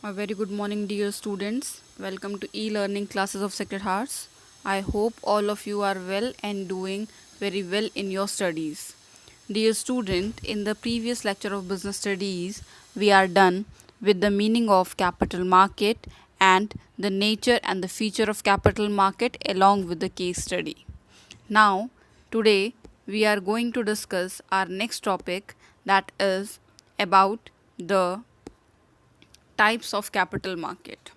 A very good morning, dear students. Welcome to e-learning classes of Sacred Hearts. I hope all of you are well and doing very well in your studies. Dear student, in the previous lecture of business studies, we are done with the meaning of capital market and the nature and the feature of capital market along with the case study. Now, today we are going to discuss our next topic, that is about the types of capital market.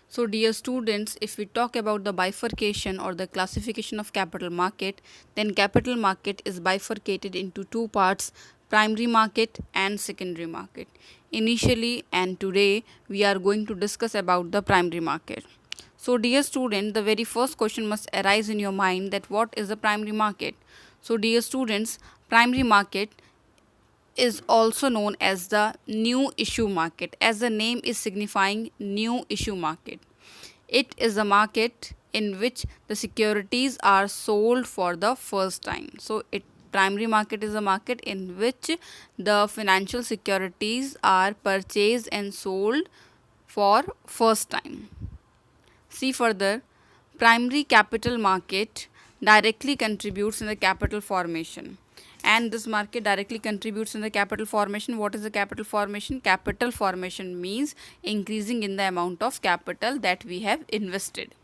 So dear students, if we talk about the bifurcation or the classification of capital market, then capital market is bifurcated into two parts, primary market and secondary market. Initially and today we are going to discuss about the primary market. So dear student, the very first question must arise in your mind, that what is the primary market? So dear students, primary market is also known as the new issue market, as the name is signifying new issue market. It is a market in which the securities are sold for the first time. So it primary market is a market in which the financial securities are purchased and sold for first time. See further, primary capital market directly contributes in the capital formation. And this market directly contributes in the capital formation. What is the capital formation? Capital formation means increasing in the amount of capital that we have invested.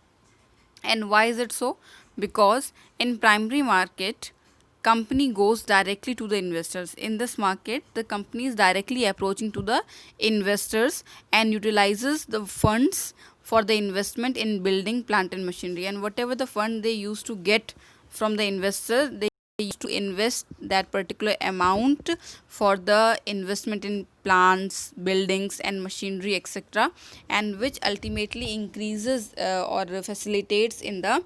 And why is it so? Because in primary market, company goes directly to the investors. In this market, the company is directly approaching to the investors and utilizes the funds for the investment in building plant and machinery, and whatever the fund they used to get from the investor, they used to invest that particular amount for the investment in plants, buildings and machinery, etc., and which ultimately increases or facilitates in the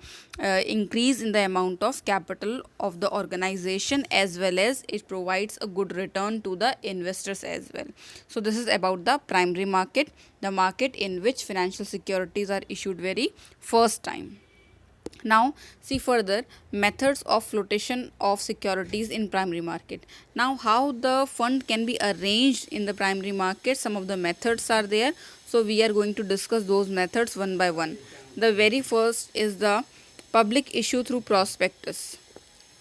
increase in the amount of capital of the organization, as well as it provides a good return to the investors as well. So this is about the primary market, the market in which financial securities are issued very first time. Now see further, methods of flotation of securities in primary market. Now how the fund can be arranged in the primary market, some of the methods are there. So we are going to discuss those methods one by one. The very first is the public issue through prospectus.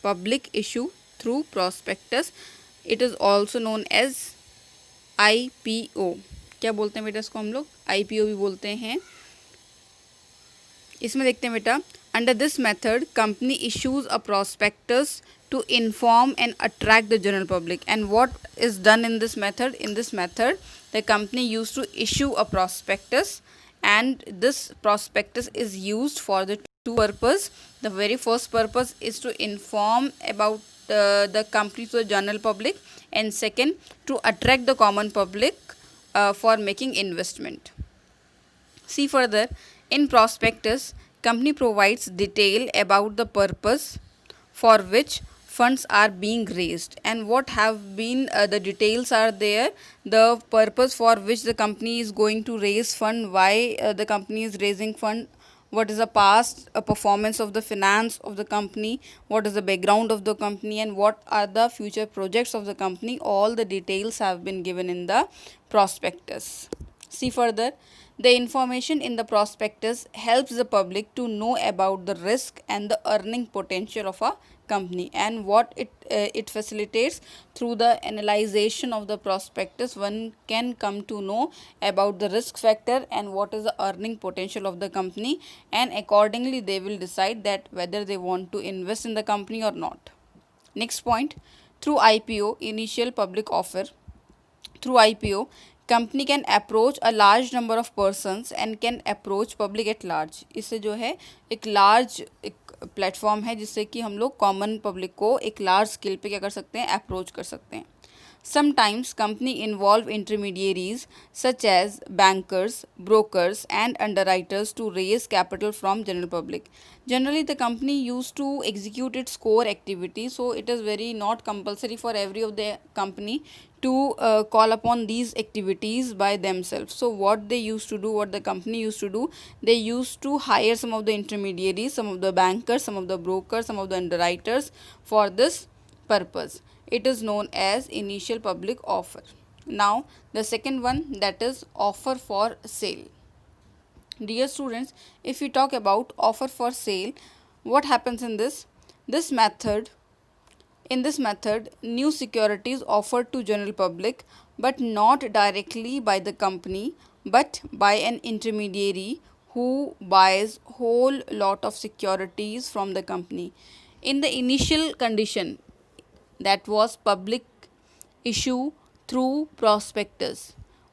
Public issue through prospectus, it is also known as IPO. क्या बोलते हैं बेटा इसको हम लोग? IPO भी बोलते हैं. इसमें देखते हैं बेटा, under this method company issues a prospectus to inform and attract the general public. And what is done in this method? In this method the company used to issue a prospectus, and this prospectus is used for the two purpose. The very first purpose is to inform about the company to the general public, and second, to attract the common public for making investment. See further, in prospectus, company provides detail about the purpose for which funds are being raised, and what have been the details are there, the purpose for which the company is going to raise fund, why the company is raising fund, what is the past performance of the finance of the company, what is the background of the company, and what are the future projects of the company. All the details have been given in the prospectus. See further, the information in the prospectus helps the public to know about the risk and the earning potential of a company, and what it facilitates through the analyzation of the prospectus. One can come to know about the risk factor and what is the earning potential of the company, and accordingly they will decide that whether they want to invest in the company or not. Next point, through IPO, initial public offer. Through IPO, company can approach a large number of persons and can approach public at large. इससे जो है एक large एक platform है जिससे कि हम लोग कॉमन पब्लिक को एक लार्ज स्केल पे क्या कर सकते हैं, अप्रोच कर सकते हैं. Sometimes company involve intermediaries such as bankers, brokers and underwriters to raise capital from general public. Generally the company used to execute its core activity, so it is very not compulsory for every of the company to call upon these activities by themselves. So what they used to do, what the company used to do, they used to hire some of the intermediaries, some of the bankers, some of the brokers, some of the underwriters for this purpose. It is known as initial public offer. Now the second one, that is offer for sale. Dear students, if we talk about offer for sale, what happens in this method? In this method, new securities offered to general public, but not directly by the company, but by an intermediary who buys whole lot of securities from the company. In the initial condition, that was public issue through prospectus.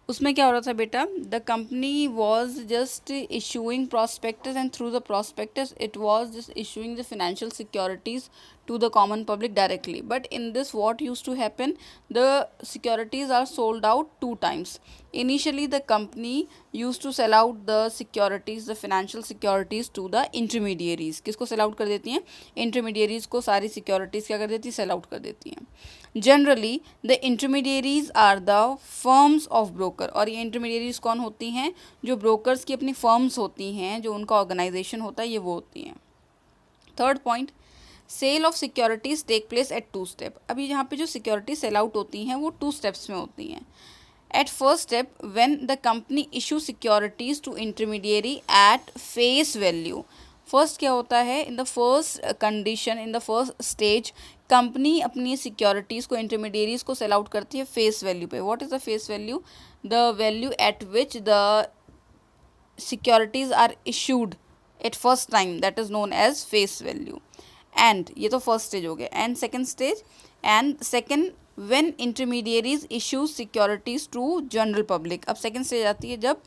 उसमें क्या हो रहा था बेटा, the company was just issuing prospectus and through the prospectus it was just issuing the financial securities to the common public directly. But in this, what used to happen, the securities are sold out two times. Initially the company used to sell out the securities, the financial securities to the intermediaries. किसको sell out कर देती हैं? Intermediaries को सारी securities क्या कर देती है? Sell out कर देती हैं. Generally the intermediaries are the firms of broker. और ये intermediaries कौन होती हैं? जो brokers की अपनी firms होती हैं, जो उनका organization होता है, ये वो होती हैं. Third point, sale of securities take place at two step. अभी यहाँ पे जो सिक्योरिटी सेल आउट होती हैं वो टू स्टेप्स में होती हैं. At first step, when the company issue securities to intermediary at face value. First क्या होता है, in the first condition, in the first stage, company अपनी सिक्योरिटीज़ को इंटरमीडिएरीज को सेल आउट करती है फेस वैल्यू पे. What is the face value? The value at which the securities are issued at first time, that is known as face value. And ये तो first stage हो गया. And second stage, and second when intermediaries issue securities to general public. अब second stage आती है जब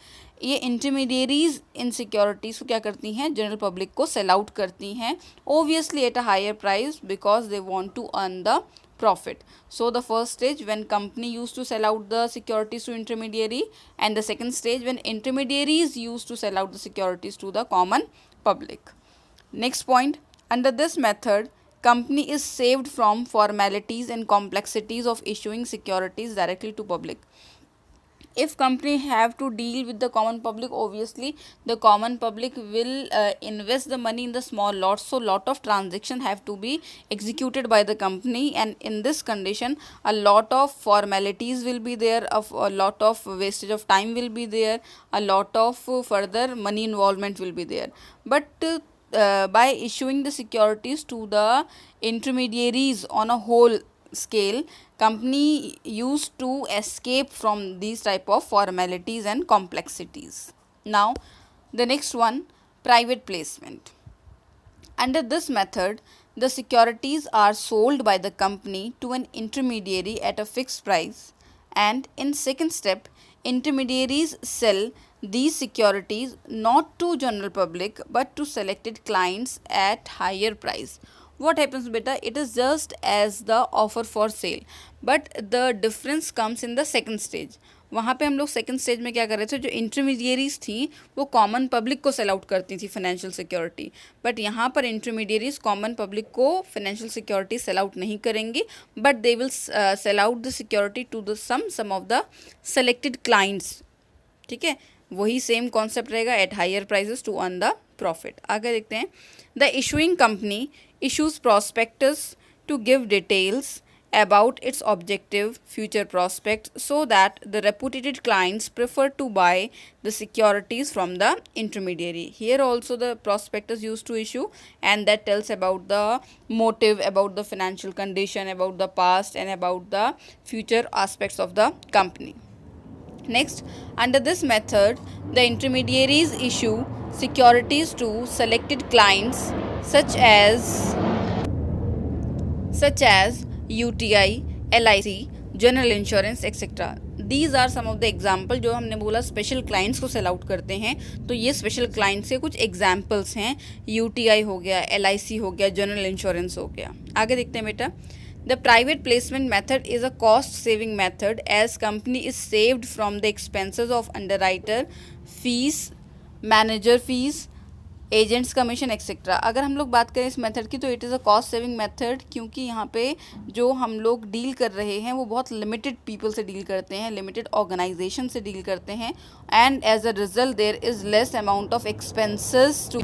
ये इंटरमीडिएरीज in securities को क्या करती हैं, जनरल पब्लिक को सेल आउट करती हैं, obviously at a higher price because they want to earn the profit. So the first stage when company used to sell out the securities to intermediary, and the second stage when intermediaries used to sell out the securities to the common public. Next point, under this method company is saved from formalities and complexities of issuing securities directly to public. If company have to deal with the common public, obviously the common public will invest the money in the small lots, so lot of transaction have to be executed by the company, and in this condition a lot of formalities will be there, a lot of wastage of time will be there, a lot of further money involvement will be there. But by issuing the securities to the intermediaries on a whole scale, company used to escape from these type of formalities and complexities. Now the next one, private placement. Under this method, the securities are sold by the company to an intermediary at a fixed price, and in second step intermediaries sell these securities not to general public but to selected clients at higher price. What happens beta, it is just as the offer for sale, but the difference comes in the second stage. वहाँ पे हम लोग second stage में क्या कर रहे थे, जो इंटरमीडिएरीज थी वो कॉमन पब्लिक को सेल आउट करती थी फाइनेंशियल सिक्योरिटी, बट यहाँ पर इंटरमीडिएरीज कॉमन पब्लिक को फाइनेंशियल सिक्योरिटी सेल आउट नहीं करेंगी, but they will sell out the security to the some of the selected clients. ठीक है, वही सेम कॉन्सेप्ट रहेगा, at higher prices to earn the profit. आगे देखते हैं, the issuing company issues prospectus to give details about its objective future prospects so that the reputed clients prefer to buy the securities from the intermediary. Here also the prospectus used to issue, and that tells about the motive, about the financial condition, about the past, and about the future aspects of the company. Next, under this method, the intermediaries issue securities to selected clients such as UTI, LIC, general insurance etcetera. These are some of the example. जो हमने बोला special clients को sell out करते हैं, तो ये special clients के कुछ एग्जाम्पल्स हैं. UTI हो गया, LIC हो गया, जनरल इंश्योरेंस हो गया. आगे देखते हैं बेटा. The private placement method is a cost saving method as company is saved from the expenses of underwriter fees, manager fees, agents commission etcetera. अगर हम लोग बात करें इस मेथड की, तो it is a cost saving method, क्योंकि यहाँ पे जो हम लोग डील कर रहे हैं वो बहुत लिमिटेड पीपल से डील करते हैं, लिमिटेड ऑर्गेनाइजेशन से डील करते हैं, and as a result there is less amount of expenses to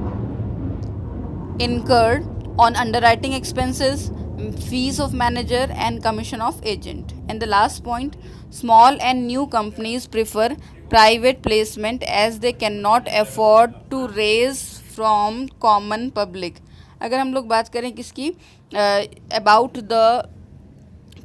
incurred on underwriting expenses, fees of manager and commission of agent. And the last point, small and new companies prefer private placement as they cannot afford to raise from common public. अगर हम लोग बात करें किसकी, about the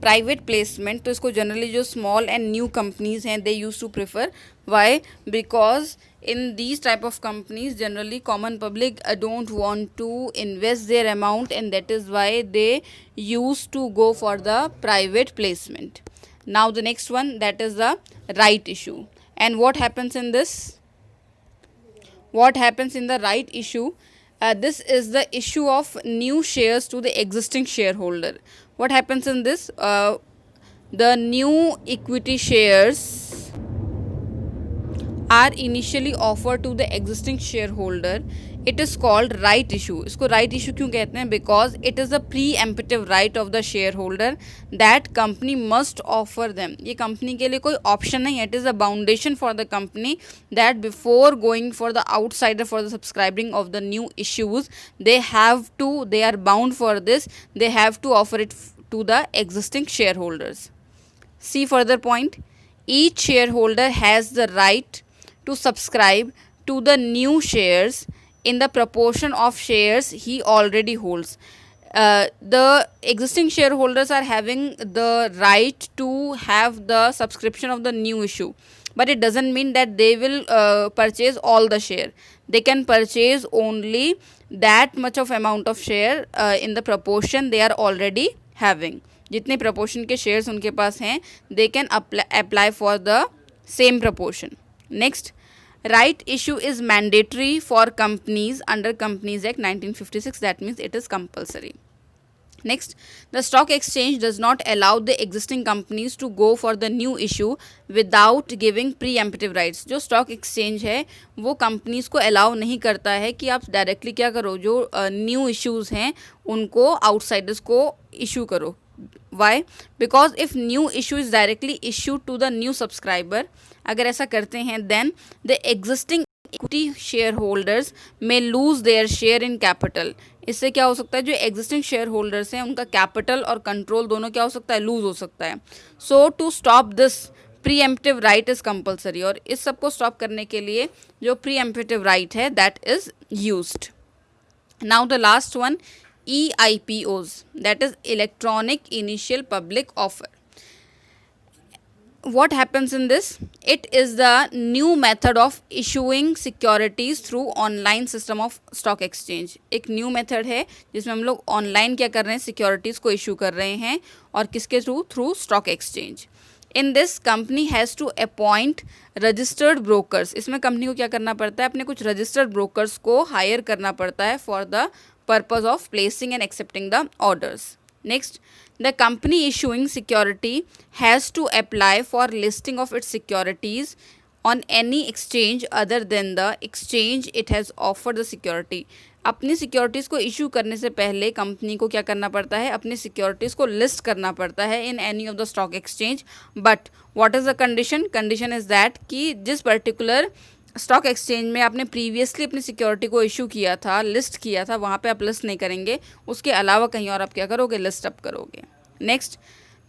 private placement, तो इसको generally जो small and new companies हैं they use to prefer. Why? Because in these type of companies generally common public don't want to invest their amount, and that is why they used to go for the private placement. Now the next one, that is the right issue. And what happens in this? What happens in the right issue? This is the issue of new shares to the existing shareholder. What happens in this? The new equity shares are initially offered to the existing shareholder. It is called right issue. इसको right issue क्यों कहते हैं? Because it is a preemptive right of the shareholder that company must offer them. ये company के लिए कोई option नहीं है. It is a foundation for the company that before going for the outsider for the subscribing of the new issues, they are bound for this. They have to offer it to the existing shareholders. See further point. Each shareholder has the right to subscribe to the new shares in the proportion of shares he already holds. The existing shareholders are having the right to have the subscription of the new issue, but it doesn't mean that they will purchase all the share. They can purchase only that much of amount of share in the proportion they are already having. जितने proportion के shares उनके पास हैं, they can apply for the same proportion. Next, right issue is mandatory for companies under Companies Act 1956. That means it is compulsory. Next, the stock exchange does not allow the existing companies to go for the new issue without giving preemptive rights. जो stock exchange है वो companies को allow नहीं करता है कि आप directly क्या करो, जो new issues हैं उनको outsiders को issue करो. Why? Because if new issue is directly issued to the new subscriber, अगर ऐसा करते हैं then the existing equity shareholders may lose their share in capital. इससे क्या हो सकता है, जो existing shareholders हैं उनका capital और control दोनों क्या हो सकता है, lose हो सकता है. So to stop this, preemptive right is compulsory. और इस सब को stop करने के लिए जो preemptive right है that is used. Now the last one, EIPOs, that is electronic initial public offer. What happens in this? It is the new method of issuing securities through online system of stock exchange. एक new method है जिसमें हम लोग online क्या कर रहे हैं, securities को issue कर रहे हैं, और किसके through stock exchange. In this, company has to appoint registered brokers. इसमें company को क्या करना पड़ता है, अपने कुछ registered brokers को hire करना पड़ता है for the purpose of placing and accepting the orders. Next, the company issuing security has to apply for listing of its securities on any exchange other than the exchange it has offered the security. अपनी securities को issue करने से पहले company को क्या करना पड़ता है, अपनी सिक्योरिटीज़ को लिस्ट करना पड़ता है in any of the stock exchange. But what is the condition? Condition is that कि जिस पर्टिकुलर स्टॉक एक्सचेंज में आपने प्रीवियसली अपनी सिक्योरिटी को इशू किया था, लिस्ट किया था, वहाँ पे आप लिस्ट नहीं करेंगे, उसके अलावा कहीं और आप क्या करोगे, लिस्ट अप करोगे. Next,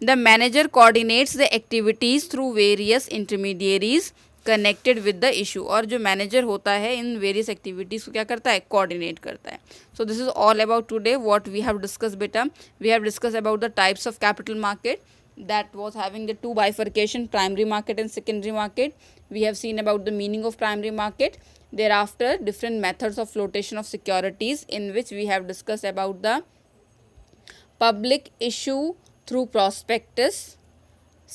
the manager coordinates the activities through various intermediaries connected with the issue. और जो मैनेजर होता है इन वेरियस एक्टिविटीज़ को क्या करता है, कोऑर्डिनेट करता है. So this is all about today what we have discuss बेटा. We have discuss about the types of capital market that was having the two bifurcation, primary market and secondary market. We have seen about the meaning of primary market. Thereafter, different methods of flotation of securities, in which we have discussed about the public issue through prospectus,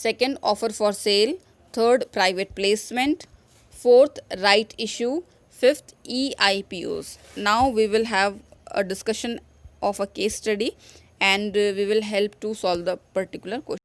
second, offer for sale, third, private placement, fourth, right issue, fifth, EIPOs. Now we will have a discussion of a case study, and we will help to solve the particular question.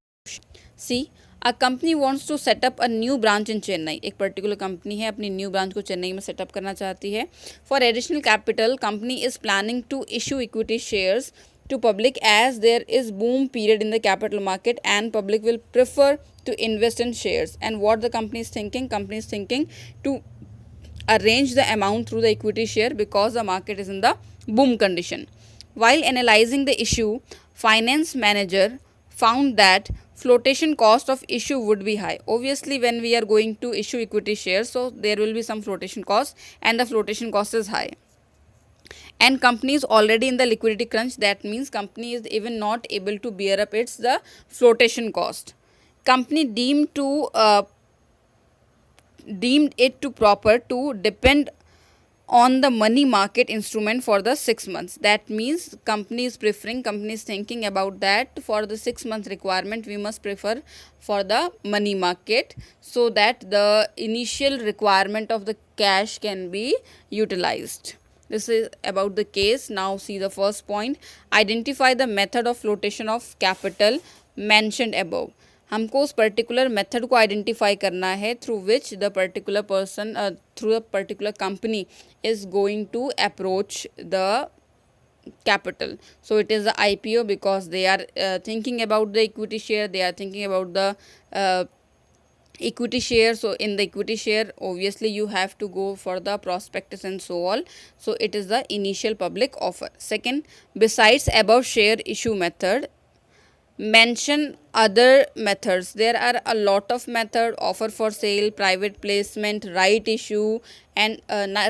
See, a company wants to set up a new branch in Chennai. एक particular company है, अपनी new branch को चेन्नई में setup करना चाहती है. For additional capital, company is planning to issue equity shares to public as there is boom period in the capital market and public will prefer to invest in shares. And what the company is thinking? Company is thinking to arrange the amount through the equity share because the market is in the boom condition. While analyzing the issue, finance manager found that flotation cost of issue would be high. Obviously, when we are going to issue equity shares, so there will be some flotation cost, and the flotation cost is high. And company is already in the liquidity crunch, that means company is even not able to bear up its the flotation cost. Company deemed it to proper to depend on the money market instrument for the 6 months. That means company is thinking about that for the 6 month requirement we must prefer for the money market, so that the initial requirement of the cash can be utilized. This is about the case. Now see the first point. Identify the method of flotation of capital mentioned above. हमको उस particular method को identify करना है through which the particular person through the particular company is going to approach the capital. So it is the IPO, because they are thinking about the equity share, they are thinking about the equity share. So in the equity share, obviously you have to go for the prospectus and so on. So it is the initial public offer. Second, besides above share issue method, mention other methods. There are a lot of method: offer for sale, private placement, right issue, and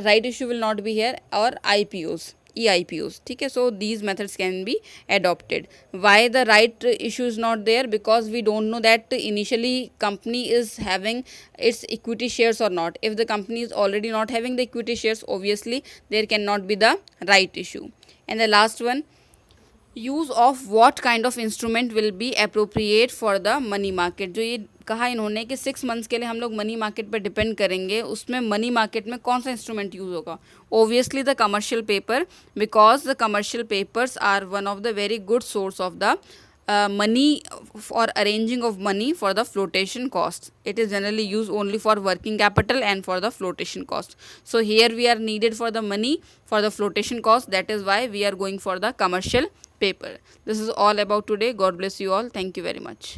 right issue will not be here, or IPOs, EIPOs. ठीक है, so these methods can be adopted. Why the right issue is not there? Because we don't know that initially company is having its equity shares or not. If the company is already not having the equity shares, obviously there cannot be the right issue. And the last one, use of what kind of instrument will be appropriate for the money market. जो ये कहा इन्होंने कि 6 months के लिए हम लोग money market पर डिपेंड करेंगे, उसमें मनी मार्केट में कौन सा इंस्ट्रूमेंट यूज़ होगा? Obviously the commercial paper, because the commercial papers are one of the very good source of the money for arranging of money for the flotation cost. It is generally used only for working capital and for the flotation cost. So here we are needed for the money for the flotation cost. That is why we are going for the commercial paper. This is all about today. God bless you all. Thank you very much.